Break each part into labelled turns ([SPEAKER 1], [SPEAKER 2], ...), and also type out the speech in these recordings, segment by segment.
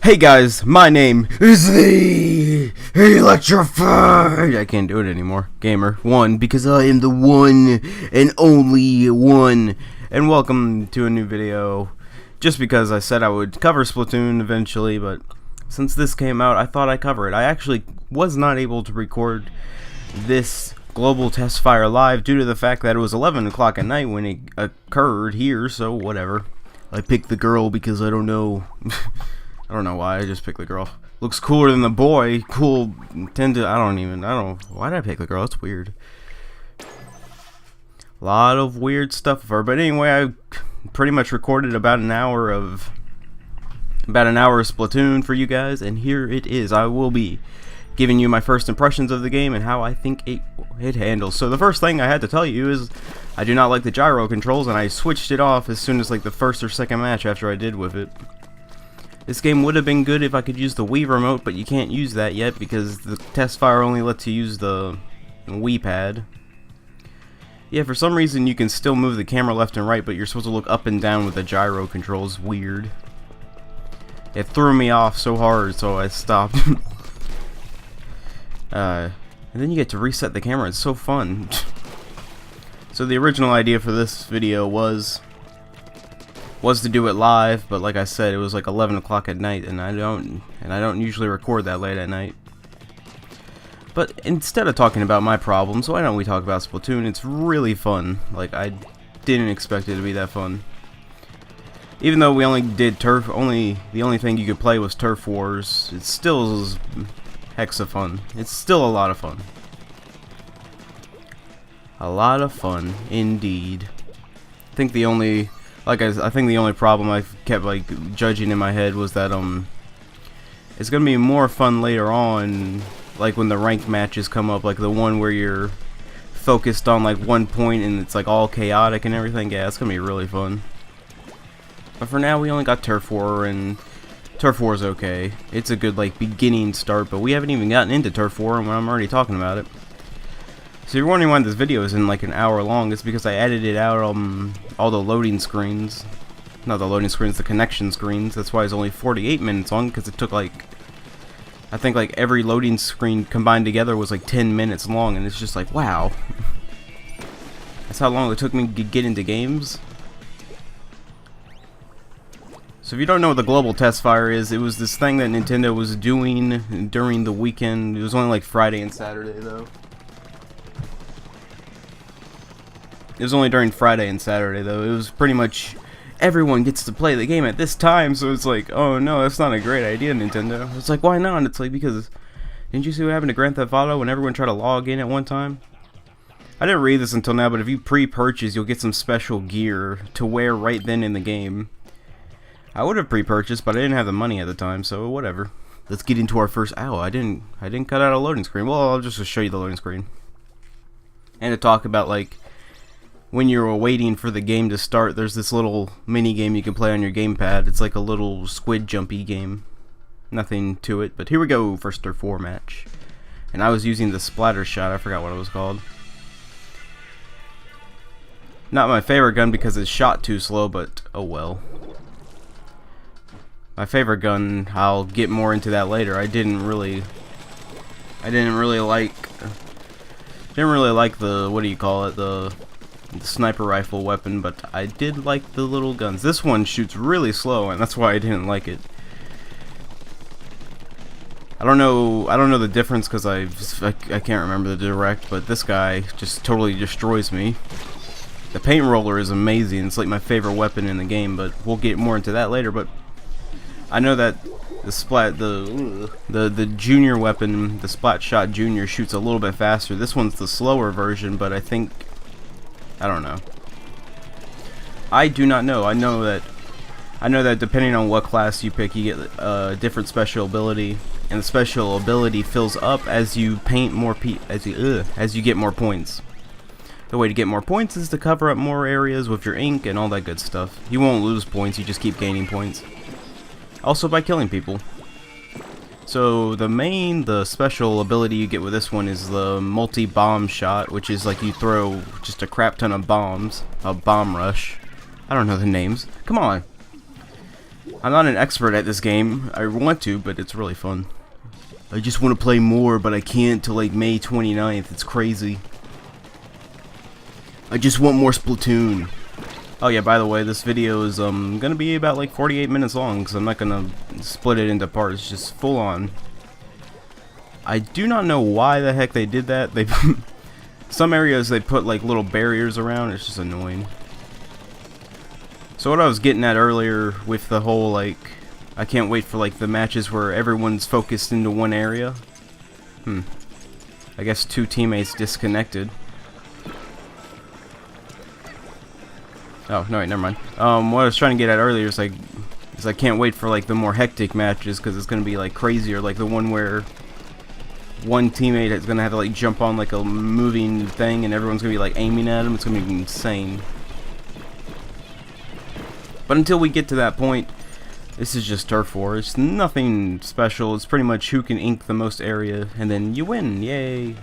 [SPEAKER 1] Hey guys, my name is the Electrified. I can't do it anymore. Gamer1, because I am the one and only one. And welcome to a new video. Just because I said I would cover Splatoon eventually, but since this came out, I thought I'd cover it. I actually was not able to record this global Tesfire live due to the fact that it was 11 o'clock at night when it occurred here, so whatever. I picked the girl because I don't know. I don't know why, I just picked the girl. Looks cooler than the boy. Cool, why did I pick the girl? That's weird. A lot of weird stuff of her. But anyway, I pretty much recorded about an hour of Splatoon for you guys, and here it is. I will be giving you my first impressions of the game and how I think it handles. So the first thing I had to tell you is I do not like the gyro controls, and I switched it off as soon as like the first or second match after I did with it. This game would have been good if I could use the Wii remote, but you can't use that yet because the Tesfire only lets you use the Wii pad. Yeah, for some reason you can still move the camera left and right, but you're supposed to look up and down with the gyro controls. Weird. It threw me off so hard, so I stopped. And then you get to reset the camera. It's so fun. So the original idea for this video was to do it live, but like I said, it was like 11 o'clock at night, and I don't usually record that late at night. But instead of talking about my problems, why don't we talk about Splatoon? It's really fun. Like, I didn't expect it to be that fun. Even though we only did the only thing you could play was Turf Wars, it still is hexa fun. It's still a lot of fun. A lot of fun, indeed. I think the only problem I kept like judging in my head was that it's gonna be more fun later on, like when the ranked matches come up, like the one where you're focused on like one point and it's like all chaotic and everything. Yeah, it's gonna be really fun. But for now, we only got Turf War, and Turf War is okay. It's a good like beginning start, but we haven't even gotten into Turf War, and I'm already talking about it. So you're wondering why this video isn't like an hour long. It's because I edited out all the loading screens. Not the loading screens, the connection screens. That's why it's only 48 minutes long, because it took like, I think like every loading screen combined together was like 10 minutes long, and it's just like, wow. That's how long it took me to get into games. So if you don't know what the global Tesfire is, it was this thing that Nintendo was doing during the weekend. It was only like Friday and Saturday though. It was only during Friday and Saturday, though. It was pretty much everyone gets to play the game at this time, so it's like, oh no, that's not a great idea, Nintendo. It's like, why not? It's like, because didn't you see what happened to Grand Theft Auto when everyone tried to log in at one time? I didn't read this until now, but if you pre-purchase, you'll get some special gear to wear right then in the game. I would have pre-purchased, but I didn't have the money at the time, so whatever. Let's get into our first. Ow, I didn't cut out a loading screen. Well, I'll just show you the loading screen. And to talk about like, when you're waiting for the game to start, there's this little mini game you can play on your gamepad. It's like a little squid jumpy game. Nothing to it, but here we go, first Turf War match. And I was using the splatter shot, I forgot what it was called. Not my favorite gun because it's shot too slow, but oh well. My favorite gun, I'll get more into that later. I didn't really like the, what do you call it, the sniper rifle weapon, but I did like the little guns. This one shoots really slow, and that's why I didn't like it. I don't know the difference because I can't remember the direct, but this guy just totally destroys me. The paint roller is amazing. It's like my favorite weapon in the game, but we'll get more into that later. But I know that the junior weapon, the Splat Shot Junior, shoots a little bit faster. This one's the slower version, but I don't know. I do not know. I know that depending on what class you pick, you get a different special ability, and the special ability fills up as you paint more as you get more points. The way to get more points is to cover up more areas with your ink and all that good stuff. You won't lose points, you just keep gaining points. Also by killing people. So the special ability you get with this one is the multi-bomb shot, which is like you throw just a crap ton of bombs, a bomb rush. I don't know the names. Come on. I'm not an expert at this game. I want to, but it's really fun. I just want to play more, but I can't till like May 29th. It's crazy. I just want more Splatoon. Oh yeah, by the way, this video is gonna be about like 48 minutes long, because I'm not gonna split it into parts, just full on. I do not know why the heck they did that. They some areas they put like little barriers around. It's just annoying. So what I was getting at earlier with the whole like, I can't wait for like the matches where everyone's focused into one area. I guess 2 teammates disconnected. Oh, no, wait, never mind. What I was trying to get at earlier is like, I can't wait for like the more hectic matches, because it's gonna be like crazier, like the one where one teammate is gonna have to like jump on like a moving thing, and everyone's gonna be like aiming at him. It's gonna be insane. But until we get to that point, this is just Turf War. It's nothing special. It's pretty much who can ink the most area, and then you win. Yay!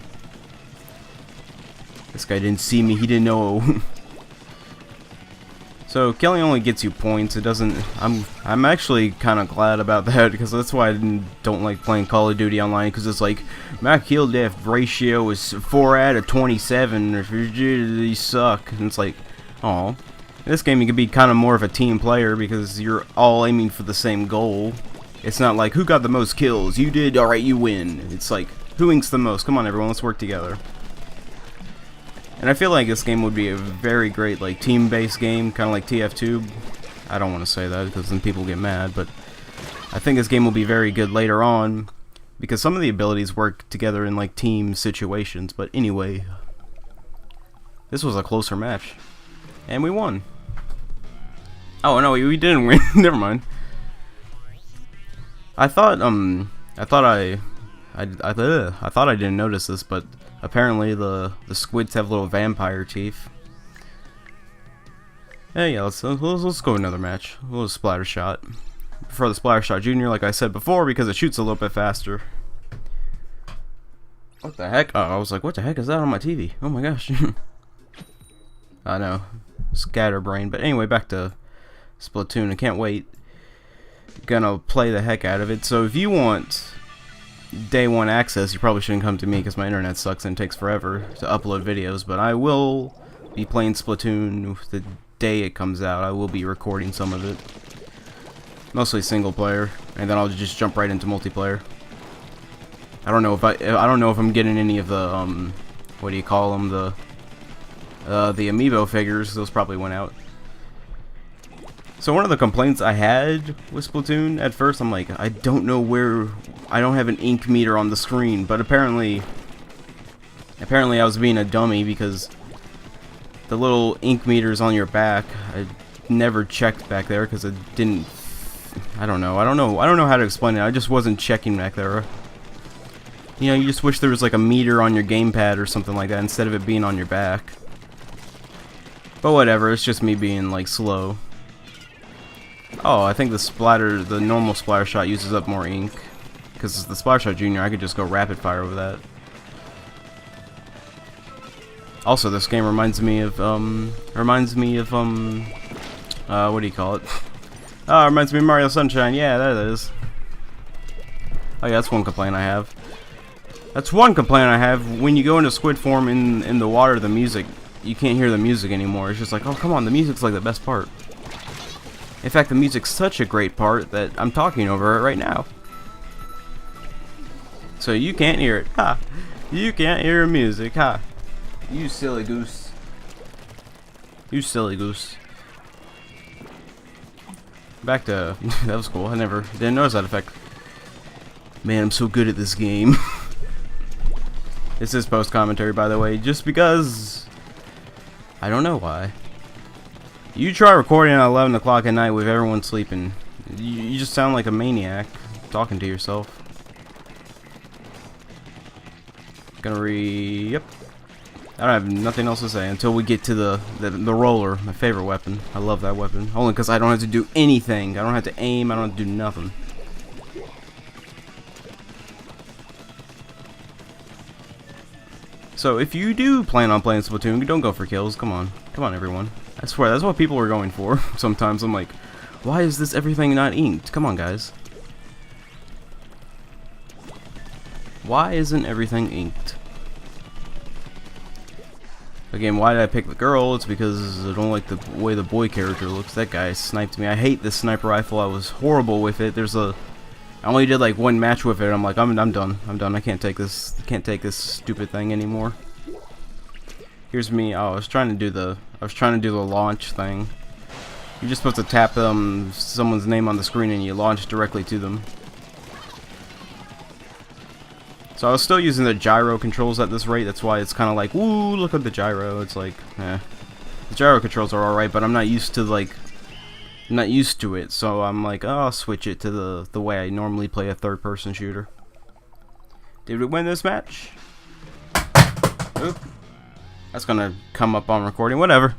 [SPEAKER 1] This guy didn't see me. He didn't know. So killing only gets you points. It doesn't. I'm actually kind of glad about that, because that's why I don't like playing Call of Duty online, because it's like my kill death ratio is 4 out of 27. If you suck, and it's like, oh. In this game you can be kind of more of a team player, because you're all aiming for the same goal. It's not like who got the most kills. You did. All right, you win. It's like who inks the most. Come on, everyone. Let's work together. And I feel like this game would be a very great like team-based game, kind of like TF2. I don't want to say that because then people get mad, but I think this game will be very good later on, because some of the abilities work together in like team situations. But anyway, this was a closer match, and we won. Oh no, we didn't win. Never mind. I thought I didn't notice this, but apparently the squids have little vampire teeth. Yeah, let's go another match. A little splatter shot. I prefer the splatter shot junior, like I said before, because it shoots a little bit faster. What the heck? Oh, I was like, what the heck is that on my TV? Oh my gosh. I know, scatterbrain. But anyway, back to Splatoon. I can't wait. Gonna play the heck out of it. So if you want day 1 access, you probably shouldn't come to me, because my internet sucks and takes forever to upload videos. But I will be playing Splatoon the day it comes out. I will be recording some of it, mostly single player, and then I'll just jump right into multiplayer. I don't know if I'm getting any of the what do you call them, the amiibo figures. Those probably went out. So one of the complaints I had with Splatoon at first, I'm like, I don't know where, I don't have an ink meter on the screen, but apparently I was being a dummy, because the little ink meters on your back, I never checked back there, because it didn't, I don't know how to explain it. I just wasn't checking back there. You know, you just wish there was like a meter on your gamepad or something like that, instead of it being on your back. But whatever, it's just me being like slow. Oh, I think the normal splatter shot uses up more ink, because the splatter shot junior, I could just go rapid fire over that. Also, this game reminds me of what do you call it? Oh, it reminds me of Mario Sunshine. Yeah, that is. Oh yeah, that's one complaint I have. When you go into squid form in the water, the music, you can't hear the music anymore. It's just like, oh come on, the music's like the best part. In fact, the music's such a great part that I'm talking over it right now. So you can't hear it. Ha! You can't hear music. Ha! You silly goose. You silly goose. Back to... that was cool. I didn't notice that effect. Man, I'm so good at this game. This is post-commentary, by the way, just because... I don't know why. You try recording at 11 o'clock at night with everyone sleeping. You just sound like a maniac talking to yourself. Yep. I don't have nothing else to say until we get to the roller, my favorite weapon. I love that weapon. Only because I don't have to do anything. I don't have to aim. I don't have to do nothing. So if you do plan on playing Splatoon, don't go for kills. Come on. Come on, everyone. I swear, that's what people are going for. Sometimes I'm like, Why is this everything not inked? Come on, guys. Why isn't everything inked? Again, why did I pick the girl? It's because I don't like the way the boy character looks. That guy sniped me. I hate this sniper rifle. I was horrible with it. I only did like one match with it. I'm like, I'm done. I'm done. I can't take this. I can't take this stupid thing anymore. Here's me. Oh, I was trying to do the launch thing. You're just supposed to tap someone's name on the screen and you launch directly to them. So I was still using the gyro controls at this rate. That's why it's kind of like, woo, look at the gyro. It's like, eh. The gyro controls are alright, but I'm not used to it. So I'm like, oh, I'll switch it to the way I normally play a third-person shooter. Did we win this match? Oop. That's gonna come up on recording. Whatever.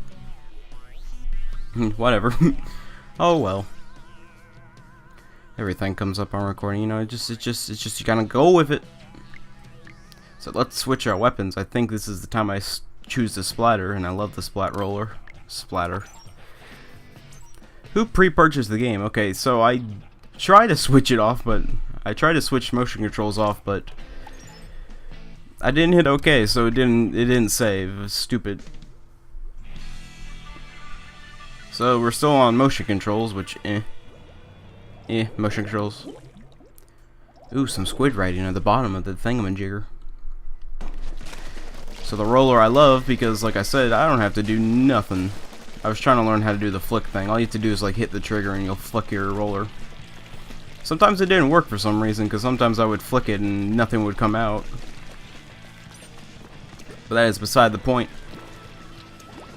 [SPEAKER 1] Whatever. Oh well. Everything comes up on recording. You know, it's just you gotta go with it. So let's switch our weapons. I think this is the time I choose the splatter, and I love the splat roller. Splatter. Who pre-purchased the game? Okay, so I try to switch it off, but I try to switch motion controls off, but I didn't hit OK, so it didn't save. It was stupid. So we're still on motion controls, which motion controls. Ooh, some squid writing at the bottom of the thingamajigger. So the roller I love because, like I said, I don't have to do nothing. I was trying to learn how to do the flick thing. All you have to do is like hit the trigger and you'll flick your roller. Sometimes it didn't work for some reason, because sometimes I would flick it and nothing would come out. But that is beside the point.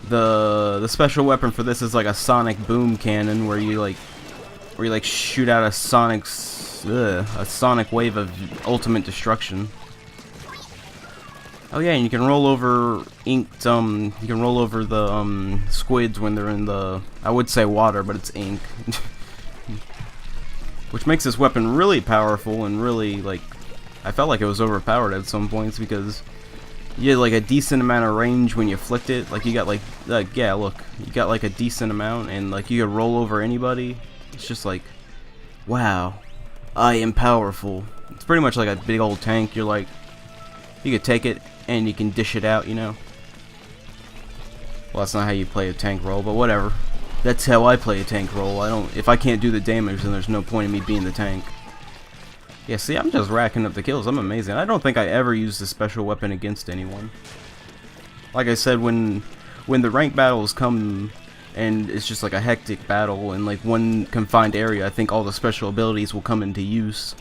[SPEAKER 1] The special weapon for this is like a sonic boom cannon, where you shoot out a sonic wave of ultimate destruction. Oh yeah, and you can roll over inked, you can roll over the squids when they're in the, I would say water, but it's ink. Which makes this weapon really powerful and really, like, I felt like it was overpowered at some points because you had like a decent amount of range when you flicked it. Like you got yeah, look, you got like a decent amount, and like you could roll over anybody. It's just like, wow, I am powerful. It's pretty much like a big old tank. You're like, you could take it and you can dish it out, you know. Well, that's not how you play a tank role, but whatever. That's how I play a tank role. If I can't do the damage, then there's no point in me being the tank. Yeah, see, I'm just racking up the kills. I'm amazing. I don't think I ever used a special weapon against anyone. Like I said, when the ranked battles come and it's just like a hectic battle in like one confined area, I think all the special abilities will come into use.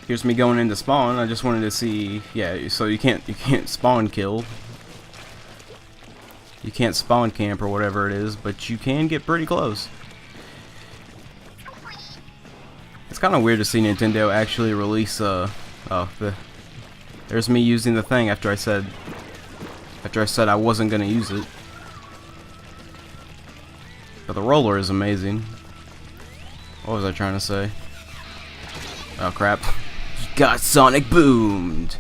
[SPEAKER 1] Here's me going into spawn. I just wanted to see, yeah, so you can't spawn kill. You can't spawn camp or whatever it is, but you can get pretty close. It's kind of weird to see Nintendo actually release there's me using the thing after I said I wasn't gonna use it. But the roller is amazing. What was I trying to say? Oh crap. Got sonic boomed.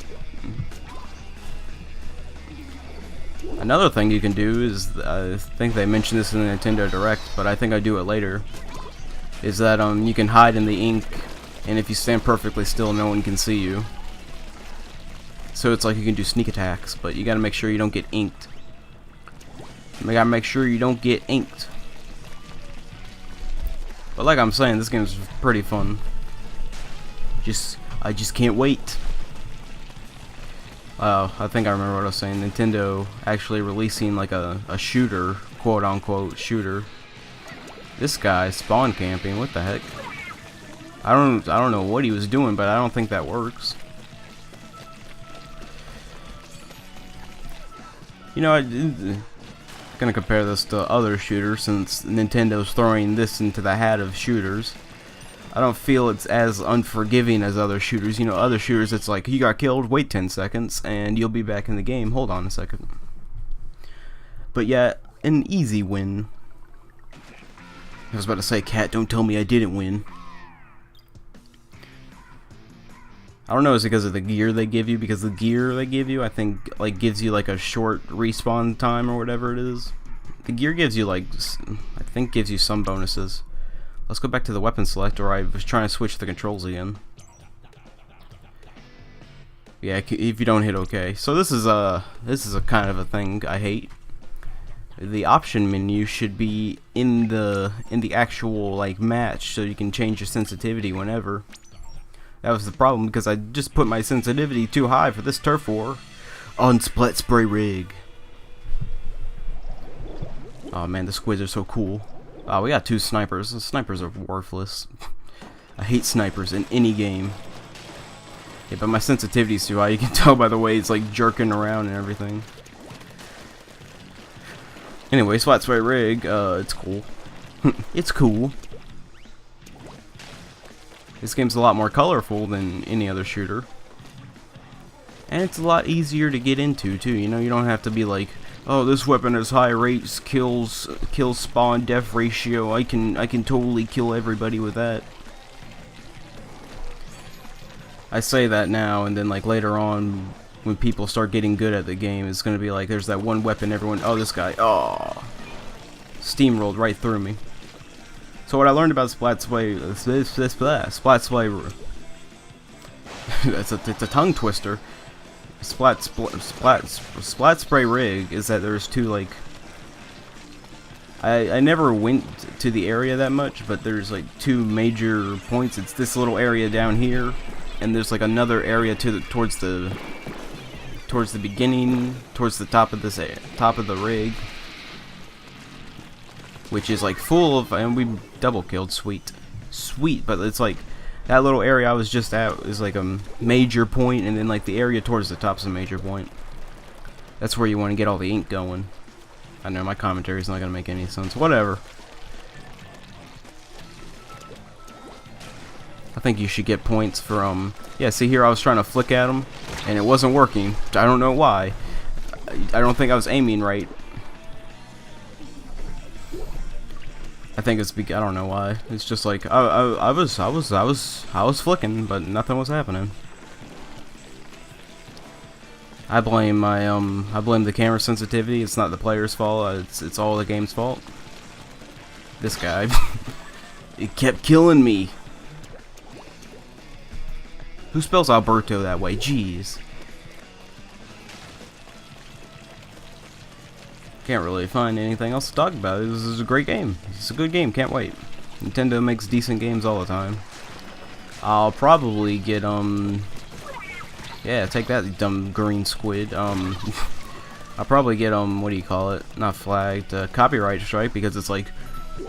[SPEAKER 1] Another thing you can do is, I think they mentioned this in the Nintendo Direct, but I think I do it later, is that you can hide in the ink, and if you stand perfectly still, no one can see you. So it's like you can do sneak attacks, but you gotta make sure you don't get inked. You gotta make sure you don't get inked. But like I'm saying, this game's pretty fun. I just can't wait. I think I remember what I was saying. Nintendo actually releasing like a shooter, quote unquote shooter. This guy spawn camping. What the heck? I don't know what he was doing, but I don't think that works. You know, I'm gonna compare this to other shooters since Nintendo's throwing this into the hat of shooters. I don't feel it's as unforgiving as other shooters. You know, other shooters, it's like, you got killed, wait 10 seconds, and you'll be back in the game. Hold on a second. But yeah, an easy win. I was about to say, Cat, don't tell me I didn't win. I don't know, is it because of the gear they give you? Because the gear they give you, I think, like, gives you, like, a short respawn time or whatever it is. The gear gives you like, I think gives you some bonuses. Let's go back to the weapon selector. I was trying to switch the controls again. Yeah, if you don't hit OK. So this is a kind of a thing I hate. The option menu should be in the actual like match, so you can change your sensitivity whenever. That was the problem, because I just put my sensitivity too high for this turf war on Splat Spray Rig. Oh man, the squids are so cool. Oh, we got 2 snipers. The snipers are worthless. I hate snipers in any game. Yeah, but my sensitivity's too high. You can tell by the way it's like jerking around and everything. Anyway, Splat Spray Rig, it's cool. It's cool. This game's a lot more colorful than any other shooter. And it's a lot easier to get into too, you know, you don't have to be like, oh, this weapon has high rates, kills spawn death ratio, I can totally kill everybody with that. I say that now, and then like later on, when people start getting good at the game, it's gonna be like, there's that one weapon everyone, oh, this guy, oh, steamrolled right through me. So what I learned about Splat Spray, Splat Spray, it's a tongue twister. Splat Spray Rig is that there's 2 like, I never went to the area that much, but there's like 2 major points. It's this little area down here, and there's like another area towards the beginning, towards the top of the rig, which is like full of, and we double killed, sweet, but it's like that little area I was just at is like a major point, and then like the area towards the top is a major point. That's where you want to get all the ink going. I know my commentary is not gonna make any sense. Whatever. I think you should get points for yeah, see here I was trying to flick at him and it wasn't working. I don't know why. I don't think I was aiming right. I think it's I don't know why. It's just like I was flicking, but nothing was happening. I blame the camera sensitivity. It's not the player's fault. It's all the game's fault. This guy, it kept killing me. Who spells Alberto that way? Jeez. Can't really find anything else to talk about. This is a great game. It's a good game. Can't wait. Nintendo makes decent games all the time. I'll probably get yeah, take that, dumb green squid. I'll probably get what do you call it? Not flagged. Copyright strike, because it's like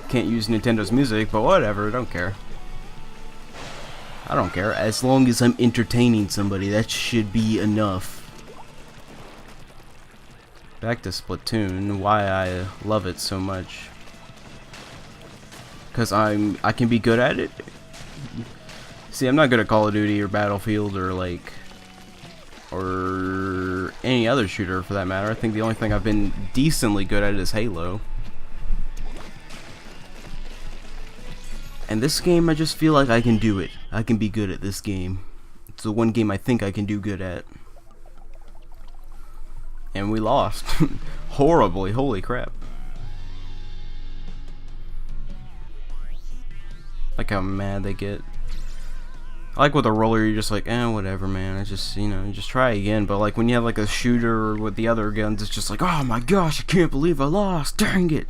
[SPEAKER 1] can't use Nintendo's music. But whatever. Don't care. I don't care. As long as I'm entertaining somebody, that should be enough. Back to Splatoon, why I love it so much. Cause I can be good at it. See, I'm not good at Call of Duty or Battlefield or any other shooter for that matter. I think the only thing I've been decently good at is Halo. And this game, I just feel like I can do it. I can be good at this game. It's the one game I think I can do good at. And we lost. Horribly, holy crap. Like how mad they get. I like with a roller, you're just like, whatever, man. I just, you know, just try again. But like when you have like a shooter with the other guns, it's just like, oh my gosh, I can't believe I lost. Dang it.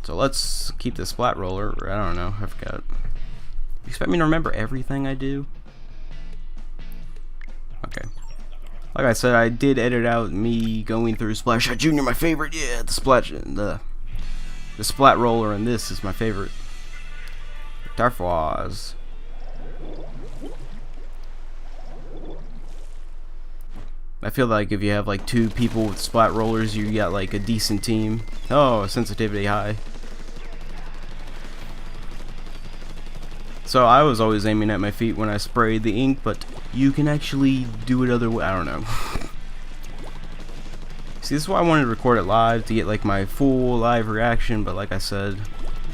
[SPEAKER 1] So let's keep the splat roller. I don't know, I forgot. You expect me to remember everything I do? Okay. Like I said, I did edit out me going through Splatshot Jr. my favorite. Yeah, the splat roller, and this is my favorite. Tesfire. I feel like if you have like 2 people with splat rollers, you got like a decent team. Oh, sensitivity high. So I was always aiming at my feet when I sprayed the ink, but you can actually do it other way. I don't know. See, this is why I wanted to record it live, to get like my full live reaction, but like I said,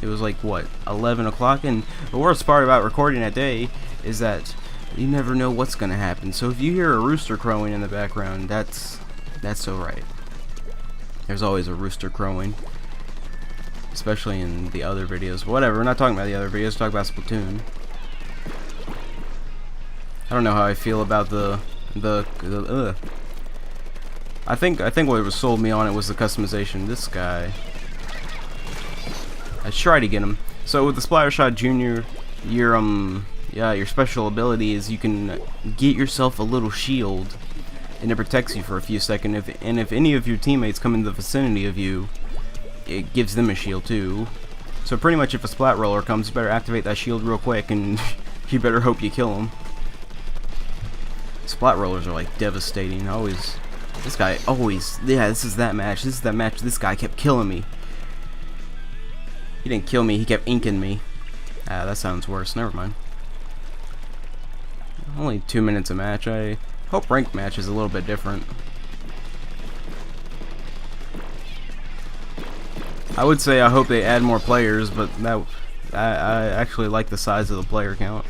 [SPEAKER 1] it was like what, 11 o'clock, and the worst part about recording that day is that you never know what's gonna happen. So if you hear a rooster crowing in the background, that's alright. There's always a rooster crowing. Especially in the other videos. Whatever, we're not talking about the other videos, we're talking about Splatoon. I don't know how I feel about I think what was sold me on it was the customization. This guy, I tried to get him. So with the Splattershot Junior, your special ability is you can get yourself a little shield, and it protects you for a few seconds. If any of your teammates come in the vicinity of you, it gives them a shield too. So pretty much if a splat roller comes, you better activate that shield real quick, and you better hope you kill him. Splat rollers are like devastating. This guy always, yeah, this is that match. This guy kept killing me. He didn't kill me, he kept inking me. Ah, that sounds worse. Never mind. Only 2 minutes a match. I hope ranked match is a little bit different. I would say I hope they add more players, but I actually like the size of the player count.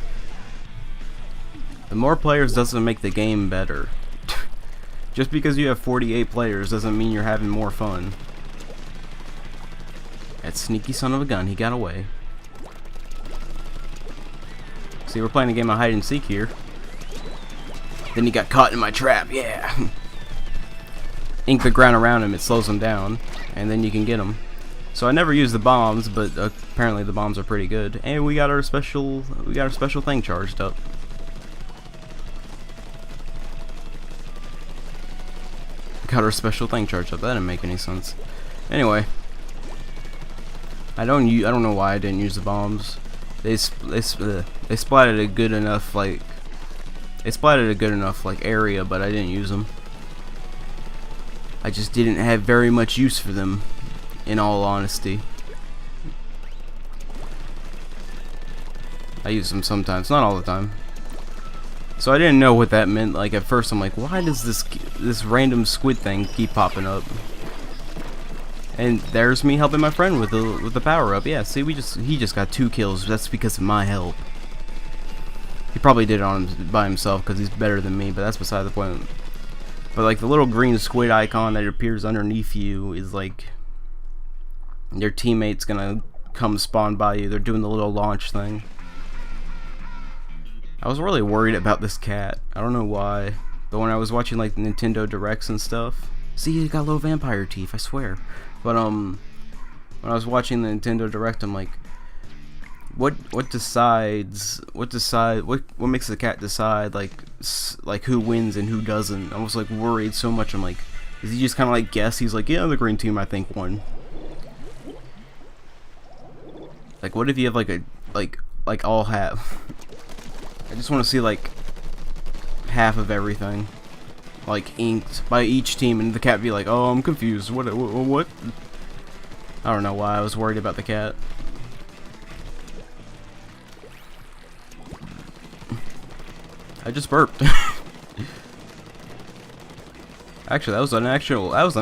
[SPEAKER 1] The more players doesn't make the game better. Just because you have 48 players doesn't mean you're having more fun. That sneaky son of a gun, he got away. See, we're playing a game of hide and seek here. Then he got caught in my trap, yeah. Ink the ground around him, it slows him down, and then you can get him. So I never use the bombs, but apparently the bombs are pretty good. And we got our special thing charged up. Got our special thing charged up. That didn't make any sense. Anyway, I don't know why I didn't use the bombs. They splatted a good enough area, but I didn't use them. I just didn't have very much use for them, in all honesty. I use them sometimes, not all the time. So I didn't know what that meant. Like at first, I'm like, why does this random squid thing keep popping up? And there's me helping my friend with the power up. Yeah, see, he just got 2 kills. That's because of my help. He probably did it by himself because he's better than me, but that's beside the point. But like the little green squid icon that appears underneath you is like your teammate's gonna come spawn by you. They're doing the little launch thing. I was really worried about this cat. I don't know why. But when I was watching like Nintendo Directs and stuff, see, he got little vampire teeth, I swear. But when I was watching the Nintendo Direct, I'm like, what makes the cat decide like who wins and who doesn't? I was like worried so much. I'm like, does he just kind of like guess? He's like, yeah, the green team I think won. Like, what if you have like all half? I just want to see like half of everything, like inked by each team, and the cat be like, "Oh, I'm confused. What? I don't know why I was worried about the cat." I just burped. Actually, that was an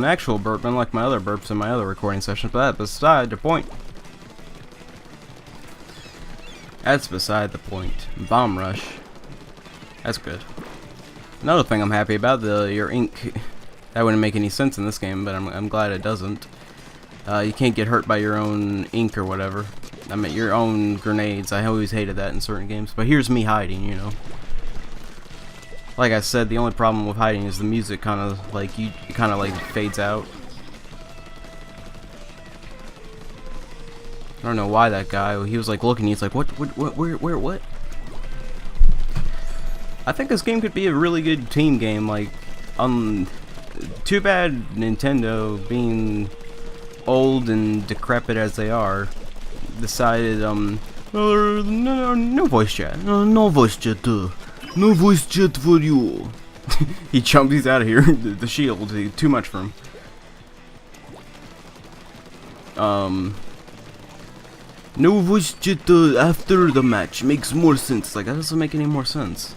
[SPEAKER 1] actual burp, unlike my other burps in my other recording sessions. But that's beside the point. That's beside the point. Bomb rush. That's good. Another thing I'm happy about, your ink. That wouldn't make any sense in this game, but I'm glad it doesn't. You can't get hurt by your own ink or whatever. I mean, your own grenades. I always hated that in certain games. But here's me hiding, you know. Like I said, the only problem with hiding is the music kind of like fades out. I don't know why that guy, he was like looking, he's like, what? I think this game could be a really good team game, like, too bad Nintendo, being old and decrepit as they are, decided, no voice chat, no voice chat for you. He jumped, he's out of here, the shield, too much for him. No voice chat after the match makes more sense. Like, that doesn't make any more sense.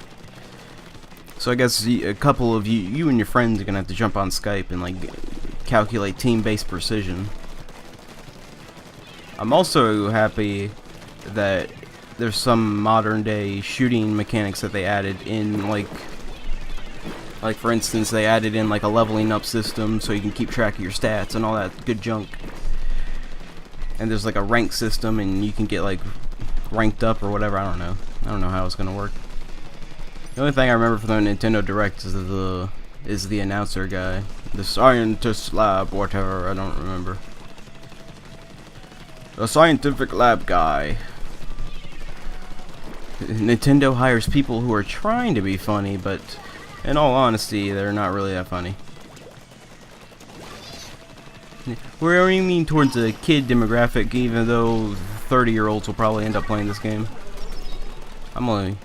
[SPEAKER 1] So I guess a couple of you and your friends are gonna have to jump on Skype and like calculate team-based precision. I'm also happy that there's some modern day shooting mechanics that they added in, like Like, for instance, they added in like a leveling up system so you can keep track of your stats and all that good junk. And there's like a rank system, and you can get like ranked up or whatever. I don't know how it's gonna work. The only thing I remember from the Nintendo Direct is the announcer guy, the scientist lab, whatever. I don't remember. The scientific lab guy. Nintendo hires people who are trying to be funny, but in all honesty, they're not really that funny. We're aiming towards a kid demographic, even though 30-year-olds will probably end up playing this game. I'm only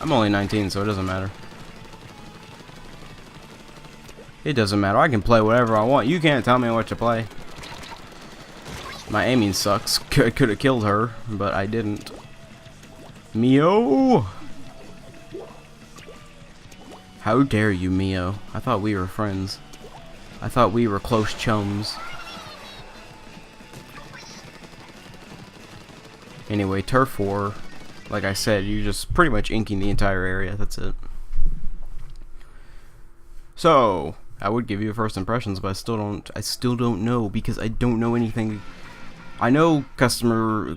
[SPEAKER 1] 19, so it doesn't matter. It doesn't matter. I can play whatever I want. You can't tell me what to play. My aiming sucks. I could have killed her, but I didn't. Mio! How dare you, Mio? I thought we were friends. I thought we were close chums. Anyway, Turf War, like I said, you're just pretty much inking the entire area. That's it. So, I would give you first impressions, but I still don't know, because I don't know anything. I know customer.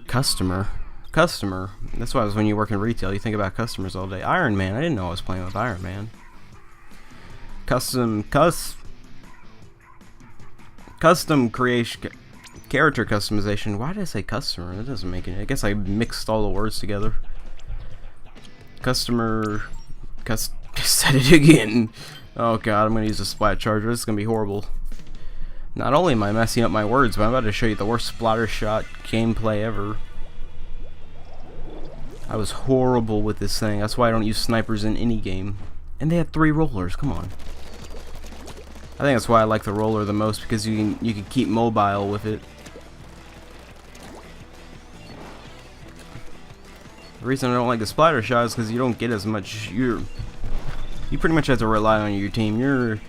[SPEAKER 1] That's why when you work in retail, you think about customers all day. Iron Man. I didn't know I was playing with Iron Man. Custom creation, character customization. Why did I say customer? That doesn't make any. I guess I mixed all the words together. Said it again. Oh god, I'm gonna use a splat charger. This is gonna be horrible. Not only am I messing up my words, but I'm about to show you the worst splatter shot gameplay ever. I was horrible with this thing. That's why I don't use snipers in any game. And they have 3 rollers. Come on. I think that's why I like the roller the most, because you can keep mobile with it. The reason I don't like the splatter shot is because you don't get as much. You pretty much have to rely on your team. You're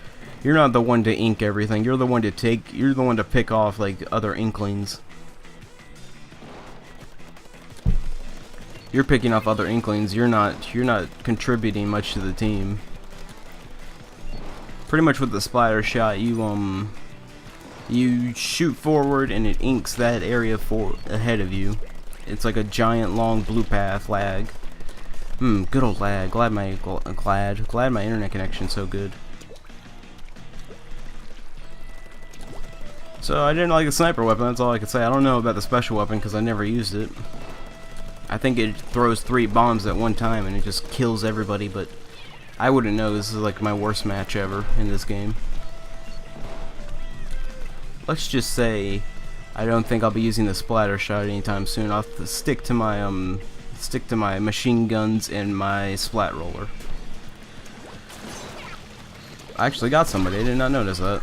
[SPEAKER 1] not the one to ink everything. You're the one to pick off like other inklings. You're picking off other inklings. You're not contributing much to the team. Pretty much with the splatter shot, you shoot forward and it inks that area ahead of you. It's like a giant long blue path lag. Good old lag. Glad my internet connection's so good. So I didn't like the sniper weapon. That's all I could say. I don't know about the special weapon because I never used it. I think it throws 3 bombs at one time and it just kills everybody, but I wouldn't know. This is like my worst match ever in this game. Let's just say I don't think I'll be using the splatter shot anytime soon. I'll have to stick to my machine guns and my splat roller. I actually got somebody. I did not notice that.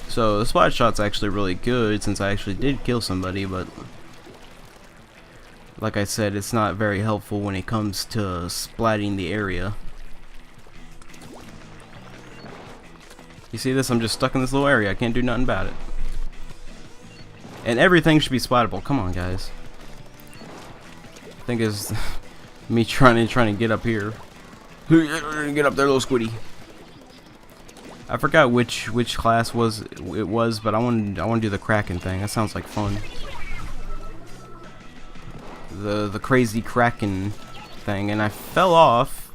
[SPEAKER 1] So the splat shot's actually really good since I actually did kill somebody, but like I said, it's not very helpful when it comes to splatting the area. You see this? I'm just stuck in this little area. I can't do nothing about it. And everything should be splattable. Come on, guys. I think it's me trying to get up here. Get up there, little squiddy. I forgot which class it was, but I want to do the Kraken thing. That sounds like fun. The crazy Kraken thing, and I fell off.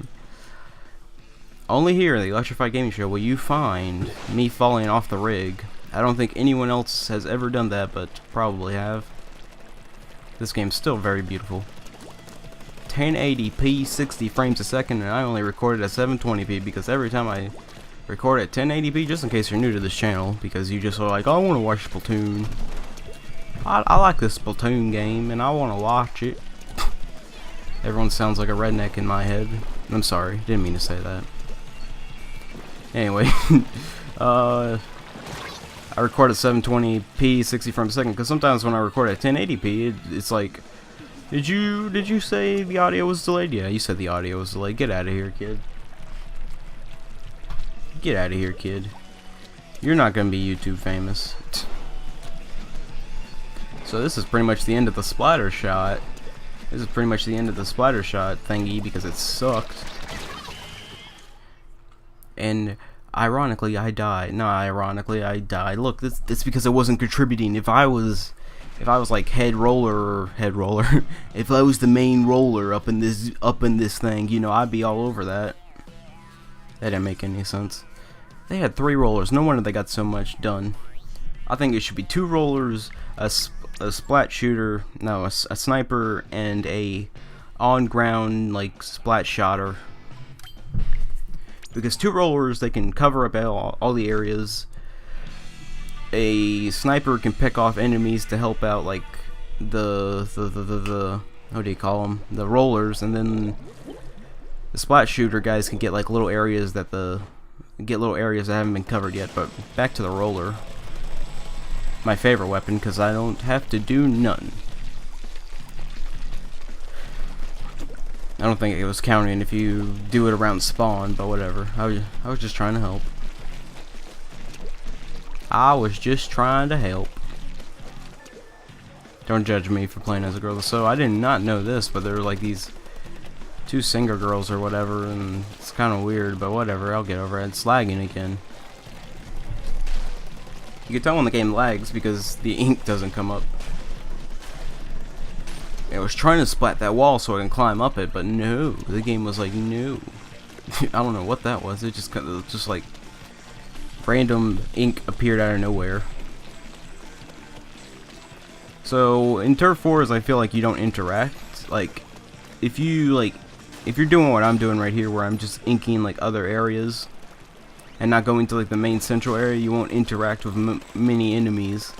[SPEAKER 1] Only here, the Electrified Gaming Show, will you find me falling off the rig. I don't think anyone else has ever done that, but probably have. This game's still very beautiful. 1080p, 60 frames a second, and I only recorded at 720p because every time I record at 1080p, just in case you're new to this channel, because you just are like, oh, I want to watch Splatoon. I like this Splatoon game, and I want to watch it. Everyone sounds like a redneck in my head. I'm sorry, didn't mean to say that. Anyway, I record at 720p, 60 frames a second, because sometimes when I record at 1080p, it's like, did you say the audio was delayed? Yeah, you said the audio was delayed. Get out of here, kid. Get out of here, kid. You're not gonna be YouTube famous. So this is pretty much the end of the splatter shot. This is pretty much the end of the splatter shot thingy because it sucked. and ironically I died. Not ironically I died. Look, that's because I wasn't contributing. If I was like head roller, if I was the main roller up in this thing, you know, I'd be all over that. That didn't make any sense. They had 3 rollers. No wonder they got so much done. I think it should be 2 rollers, a splat shooter, no, a sniper, and a on-ground like splat shotter. Because 2 rollers, they can cover up all the areas. A sniper can pick off enemies to help out like the what do you call them? The rollers, and then the splat shooter guys can get like little areas that haven't been covered yet. But back to the roller. My favorite weapon, because I don't have to do nothing. I don't think it was counting if you do it around spawn, but whatever. I was just trying to help. I was just trying to help. Don't judge me for playing as a girl. So I did not know this, but there were like these 2 singer girls or whatever, and it's kind of weird, but whatever. I'll get over it. It's lagging again. You can tell when the game lags because the ink doesn't come up. I was trying to splat that wall so I can climb up it, but no. The game was like, no. I don't know what that was. It just like random ink appeared out of nowhere. So in Turf 4s, I feel like you don't interact. Like if you're doing what I'm doing right here, where I'm just inking like other areas and not going to like the main central area, you won't interact with many enemies,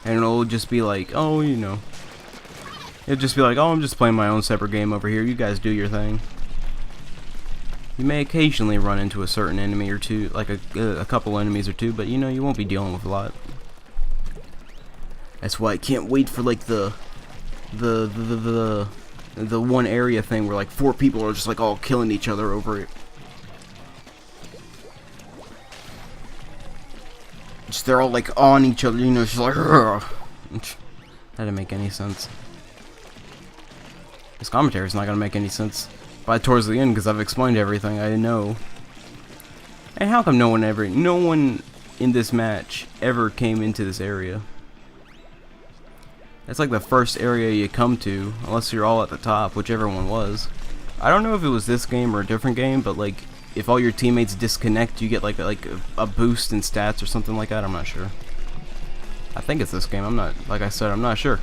[SPEAKER 1] and it'll just be like, oh, you know, it'll just be like, oh, I'm just playing my own separate game over here. You guys do your thing. You may occasionally run into a certain enemy or two, like a couple enemies or two, but you know, you won't be dealing with a lot. That's why I can't wait for like the one area thing where like 4 people are just like all killing each other over it. Just they're all like on each other, you know, just like that didn't make any sense. This commentary is not gonna make any sense by towards the end because I've explained everything I know. And how come no one in this match ever came into this area? It's like the first area you come to, unless you're all at the top, whichever one was. I don't know if it was this game or a different game, but like if all your teammates disconnect, you get like a boost in stats or something like that. I'm not sure. I think it's this game. I'm not, like I said, I'm not sure.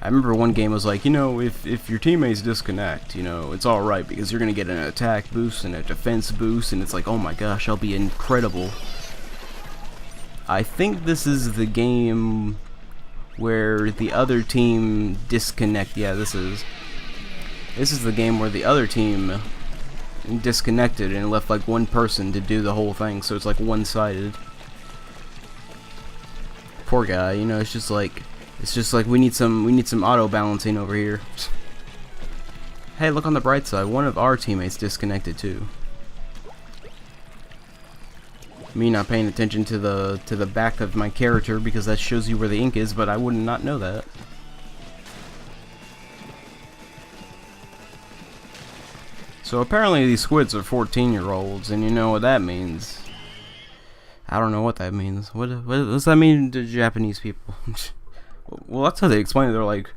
[SPEAKER 1] I remember one game was like, you know, if your teammates disconnect, you know, it's alright because you're gonna get an attack boost and a defense boost, and it's like, oh my gosh, I'll be incredible. I think this is the game where the other team disconnect. Yeah, this is the game where the other team disconnected and left like one person to do the whole thing, so it's like one-sided. Poor guy, you know, it's just like we need some auto balancing over here. Hey, look on the bright side, one of our teammates disconnected too. Me not paying attention to the back of my character because that shows you where the ink is, but I would not know that. So apparently these squids are 14-year-olds, and you know what that means. I don't know what that means. What does that mean to Japanese people? Well, that's how they explain it. They're like,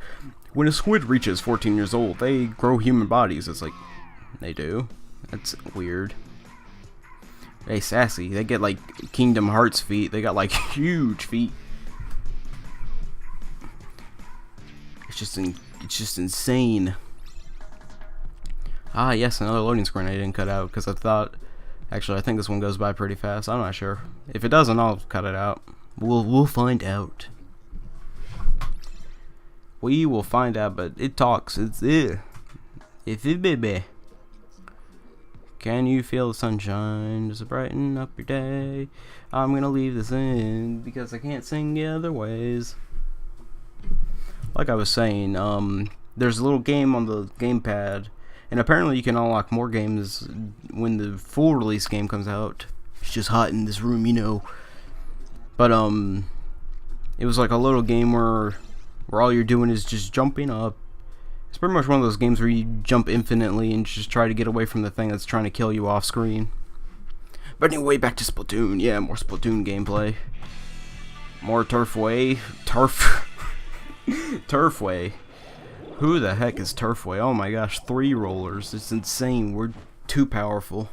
[SPEAKER 1] when a squid reaches 14 years old, they grow human bodies. It's like, they do. That's weird. They sassy. They get like Kingdom Hearts feet. They got like huge feet. It's just insane. Ah, yes, another loading screen I didn't cut out because I thought, actually, I think this one goes by pretty fast. I'm not sure. If it doesn't, I'll cut it out. We'll find out. We will find out, but it talks. It's it, baby. Can you feel the sunshine? Does it brighten up your day? I'm gonna leave this in because I can't sing the other ways. Like I was saying, there's a little game on the gamepad, and apparently you can unlock more games when the full release game comes out. It's just hot in this room, you know. But it was like a little game where all you're doing is just jumping up. It's pretty much one of those games where you jump infinitely and just try to get away from the thing that's trying to kill you off screen. But anyway, back to Splatoon. Yeah, more Splatoon gameplay. More Turfway. Turfway. Who the heck is Turfway? Oh my gosh, 3 rollers. It's insane. We're too powerful.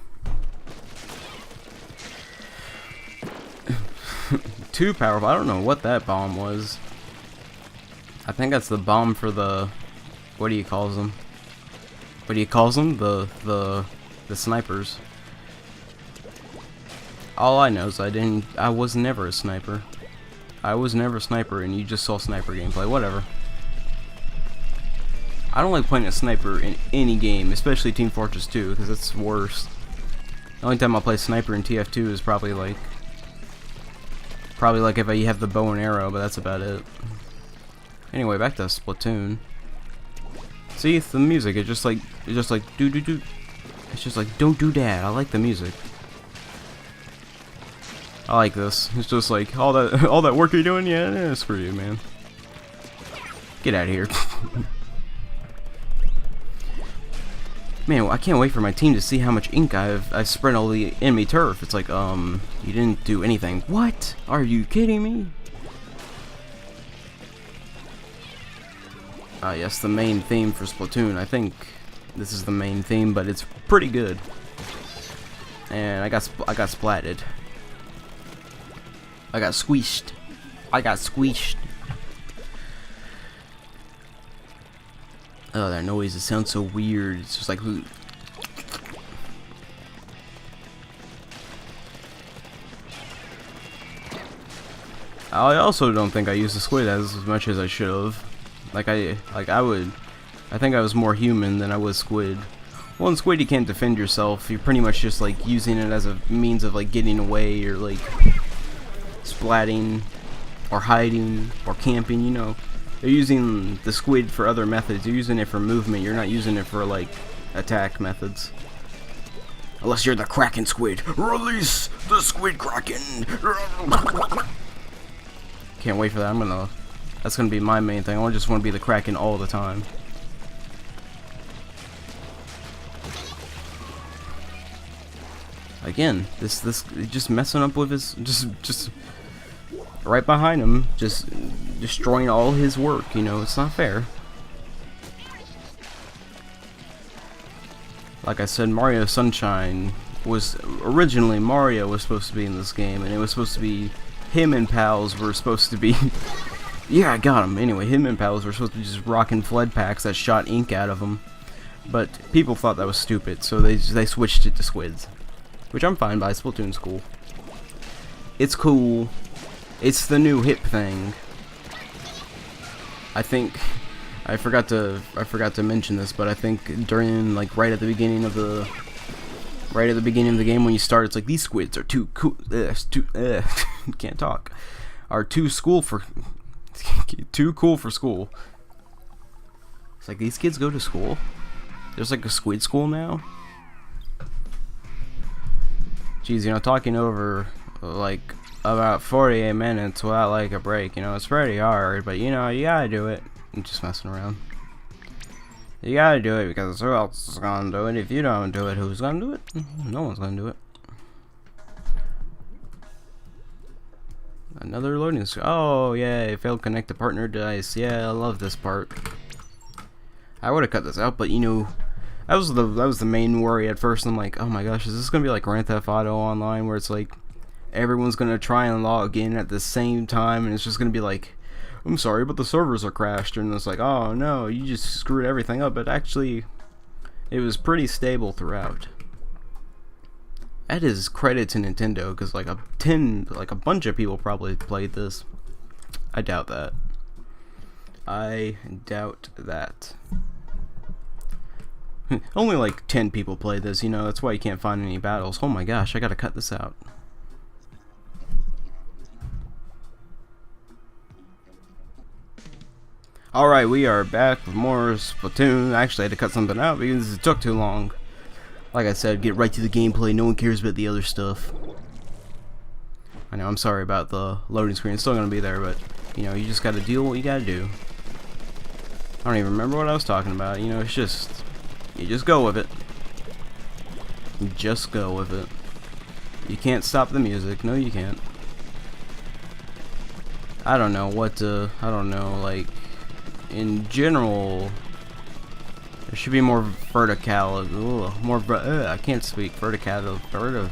[SPEAKER 1] Too powerful. I don't know what that bomb was. I think that's the bomb for the... What do you call them? What do you call them? The snipers. All I know is I was never a sniper. I was never a sniper, and you just saw sniper gameplay. Whatever. I don't like playing a sniper in any game, especially Team Fortress 2, because it's worse. The only time I'll play sniper in TF2 is probably like if you have the bow and arrow, but that's about it. Anyway, back to Splatoon. See, it's the music. It's just like do do do. It's just like don't do that. I like the music. I like this. It's just like all that work you're doing. Yeah, screw you, man. Get out of here. Man, I can't wait for my team to see how much ink I've spread all the enemy turf. It's like, you didn't do anything. What? Are you kidding me? Yes, the main theme for Splatoon. I think this is the main theme, but it's pretty good. And I got splatted. I got squeezed. Oh, that noise, it sounds so weird. It's just like... I also don't think I used the squid as much as I should have. I think I was more human than I was squid. Well, in squid you can't defend yourself. You're pretty much just like using it as a means of like getting away or like splatting or hiding or camping, you know. They're using the squid for other methods. You're using it for movement. You're not using it for, like, attack methods. Unless you're the Kraken squid. Release the squid Kraken! Can't wait for that. That's gonna be my main thing. I just want to be the Kraken all the time. Again, this just messing up with his... Just... Right behind him, just destroying all his work, you know, it's not fair. Like I said, Mario Sunshine was originally Mario was supposed to be in this game, and it was supposed to be him and pals were supposed to be yeah, I got him. Anyway, him and pals were supposed to be just rocking flood packs that shot ink out of them, but people thought that was stupid, so they switched it to squids, which I'm fine by. Splatoon's cool. It's cool. It's the new hip thing. I think I forgot to mention this, but I think during like right at the beginning of the game when you start, it's like these squids are too cool. Can't talk. Are too cool for school. It's like these kids go to school. There's like a squid school now. Jeez, you know, talking over like about 48 minutes without like a break, you know, it's pretty hard, but you know, you gotta do it. I'm just messing around. You gotta do it because who else is gonna do it? If you don't do it, who's gonna do it? No one's gonna do it. Another loading screen. Oh yeah, failed connect to partner device. Yeah, I love this part. I would have cut this out, but you know, that was the main worry at first. I'm like, oh my gosh, is this gonna be like Grand Theft Auto Online, where it's like everyone's gonna try and log in at the same time, and it's just gonna be like, I'm sorry, but the servers are crashed, and it's like, oh no, you just screwed everything up. But actually, it was pretty stable throughout. That is credit to Nintendo, because like a bunch of people probably played this. I doubt that. I doubt that. Only like 10 people played this, you know, that's why you can't find any battles. Oh my gosh, I gotta cut this out. Alright, we are back with more Splatoon. Actually, I had to cut something out because it took too long. Like I said, get right to the gameplay. No one cares about the other stuff. I know, I'm sorry about the loading screen. It's still gonna be there, but, you know, you just gotta deal with what you gotta do. I don't even remember what I was talking about. You know, it's just... You just go with it. You just go with it. You can't stop the music. No, you can't. I don't know what to... I don't know, like... In general... There should be more verticality. I can't speak. Verticality.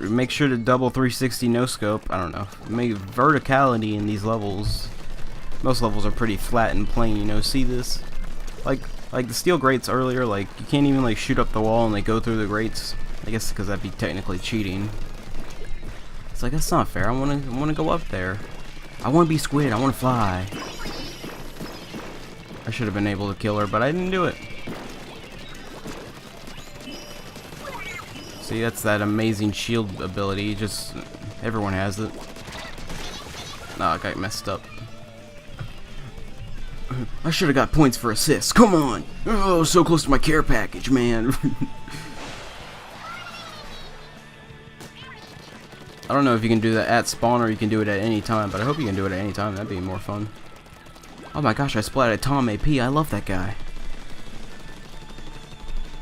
[SPEAKER 1] Make sure to double 360 no scope. I don't know. Make verticality in these levels. Most levels are pretty flat and plain, you know. See this? Like the steel grates earlier, like you can't even like shoot up the wall and they go through the grates. I guess because that'd be technically cheating. It's like that's not fair. I wanna go up there. I wanna be Squid. I wanna fly. I should have been able to kill her, but I didn't do it. See, that's that amazing shield ability. Just everyone has it. Nah, I got messed up. I should have got points for assists. Come on! Oh, so close to my care package, man. I don't know if you can do that at spawn or you can do it at any time, but I hope you can do it at any time. That'd be more fun. Oh my gosh, I splatted Tom AP. I love that guy.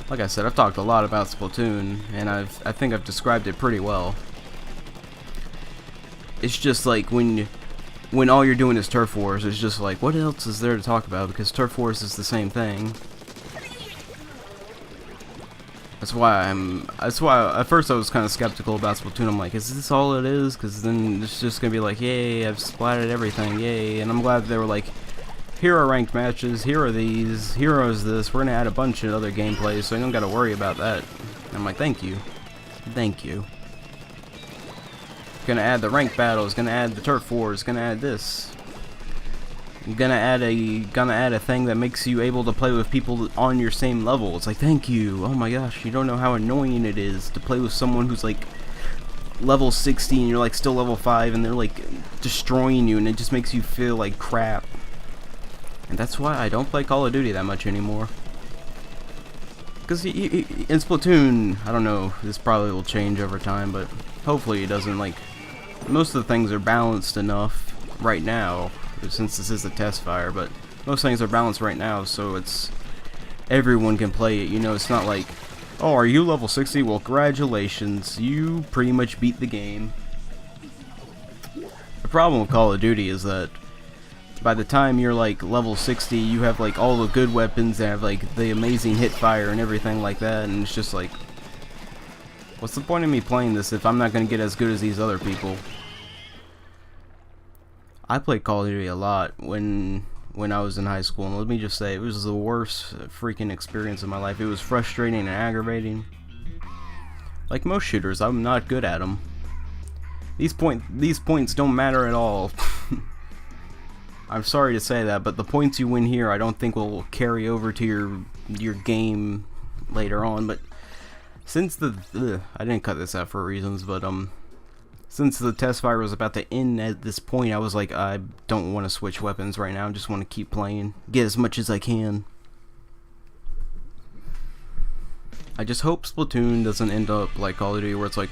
[SPEAKER 1] Like I said, I've talked a lot about Splatoon, and I think I've described it pretty well. It's just like when all you're doing is Turf Wars, it's just like, what else is there to talk about? Because Turf Wars is the same thing. That's why at first I was kind of skeptical about Splatoon. I'm like, is this all it is? Because then it's just gonna be like, yay, I've splatted everything, yay. And I'm glad they were like, here are ranked matches, here are these, here is this. We're gonna add a bunch of other gameplays, so I don't gotta worry about that. And I'm like, thank you, thank you. Gonna add the ranked battles, gonna add the turf wars, gonna add this. Gonna add a thing that makes you able to play with people on your same level. It's like, thank you. Oh my gosh, you don't know how annoying it is to play with someone who's like level 60 and you're like still level 5 and they're like destroying you, and it just makes you feel like crap. And that's why I don't play Call of Duty that much anymore. Because in Splatoon, I don't know, this probably will change over time, but hopefully it doesn't. Like, most of the things are balanced enough right now, since this is the Tesfire, but most things are balanced right now, so it's everyone can play it, you know. It's not like, oh, are you level 60? Well, congratulations, you pretty much beat the game. The problem with Call of Duty is that by the time you're like level 60, you have like all the good weapons that have like the amazing hit fire and everything like that, and it's just like, what's the point of me playing this if I'm not gonna get as good as these other people? I played Call of Duty a lot when I was in high school, and let me just say, it was the worst freaking experience of my life. It was frustrating and aggravating. Like most shooters, I'm not good at them. These points don't matter at all. I'm sorry to say that, but the points you win here I don't think will carry over to your game later on. But since I didn't cut this out for reasons, but since the Tesfire was about to end at this point, I was like, I don't want to switch weapons right now. I just want to keep playing, get as much as I can. I just hope Splatoon doesn't end up like Call of Duty, where it's like,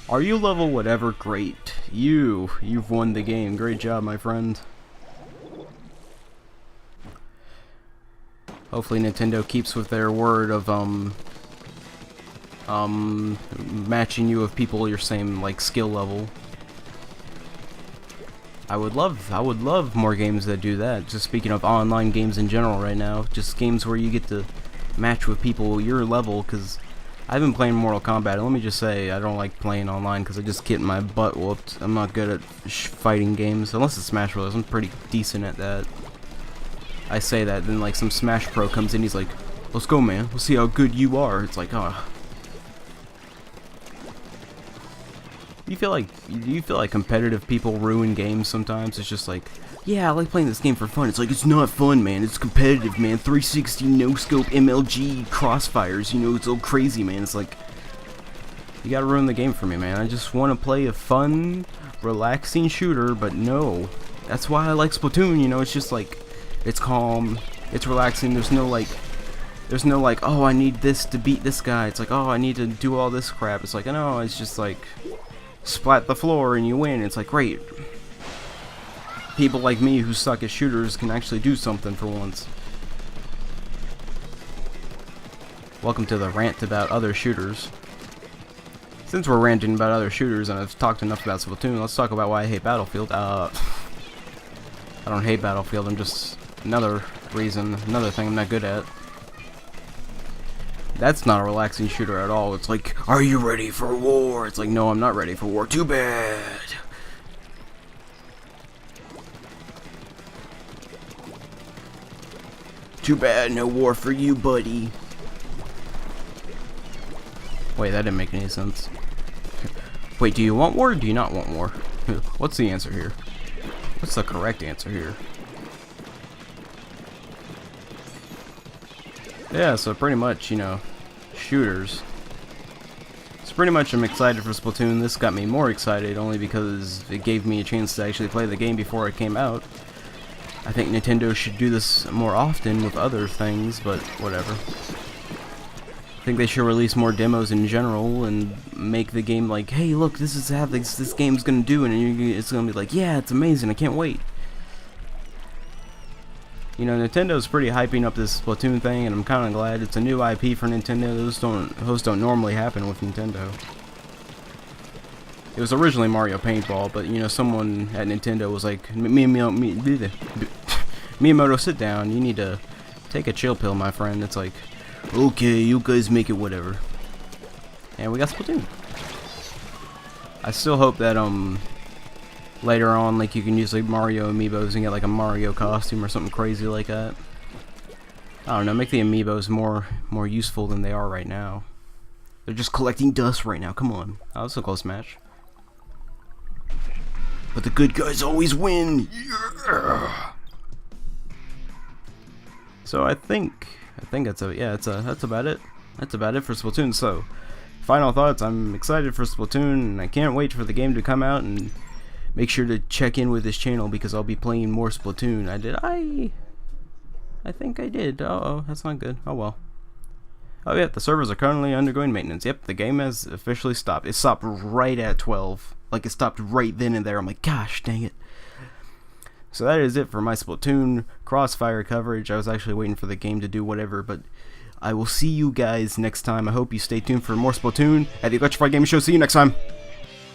[SPEAKER 1] are you level whatever? Great, you've won the game. Great job, my friend. Hopefully Nintendo keeps with their word of matching you with people your same like skill level. I would love more games that do that. Just speaking of online games in general right now, just games where you get to match with people your level, because I've been playing Mortal Kombat, and let me just say, I don't like playing online because I just get my butt whooped. I'm not good at fighting games, unless it's Smash Bros. I'm pretty decent at that. I say that, then like some Smash Pro comes in, he's like, let's go, man, we'll see how good you are. It's like, oh. Do you feel like competitive people ruin games sometimes? It's just like, yeah, I like playing this game for fun. It's like, it's not fun, man. It's competitive, man. 360 no scope MLG crossfires, you know, it's all crazy, man. It's like, you gotta ruin the game for me, man. I just want to play a fun, relaxing shooter, but no. That's why I like Splatoon, you know. It's just like, it's calm, it's relaxing. There's no like, oh, I need this to beat this guy. It's like, oh, I need to do all this crap. It's like, no, it's just like, splat the floor and you win. It's like, great. People like me who suck at shooters can actually do something for once. Welcome to the rant about other shooters. Since we're ranting about other shooters and I've talked enough about Splatoon, let's talk about why I hate Battlefield. I don't hate Battlefield, I'm just another reason, another thing I'm not good at. That's not a relaxing shooter at all. It's like, are you ready for war? It's like, no, I'm not ready for war. Too bad. Too bad, no war for you, buddy. Wait, that didn't make any sense. Wait, do you want war or do you not want war? What's the answer here? What's the correct answer here? Yeah, so pretty much, you know, shooters. So pretty much I'm excited for Splatoon. This got me more excited only because it gave me a chance to actually play the game before it came out. I think Nintendo should do this more often with other things, but whatever. I think they should release more demos in general and make the game like, hey, look, this is how this game's gonna do, and it's gonna be like, yeah, it's amazing, I can't wait. You know, Nintendo's pretty hyping up this Splatoon thing, and I'm kind of glad. It's a new IP for Nintendo. Those don't normally happen with Nintendo. It was originally Mario Paintball, but you know, someone at Nintendo was like, Miyamoto, sit down. You need to take a chill pill, my friend. It's like, okay, you guys make it whatever. And we got Splatoon. I still hope that later on, like, you can use like Mario amiibos and get like a Mario costume or something crazy like that. I don't know, make the amiibos more useful than they are right now. They're just collecting dust right now. Come on. Oh, that's a close match. But the good guys always win. Yeah. So I think that's that's about it. That's about it for Splatoon. So, final thoughts. I'm excited for Splatoon, and I can't wait for the game to come out. And make sure to check in with this channel because I'll be playing more Splatoon. I think I did. Uh-oh, that's not good. Oh well. Oh yeah, the servers are currently undergoing maintenance. Yep, the game has officially stopped. It stopped right at 12. Like, it stopped right then and there. I'm like, gosh, dang it. So that is it for my Splatoon Crossfire coverage. I was actually waiting for the game to do whatever, but I will see you guys next time. I hope you stay tuned for more Splatoon at the Electrified Gaming Show. See you next time.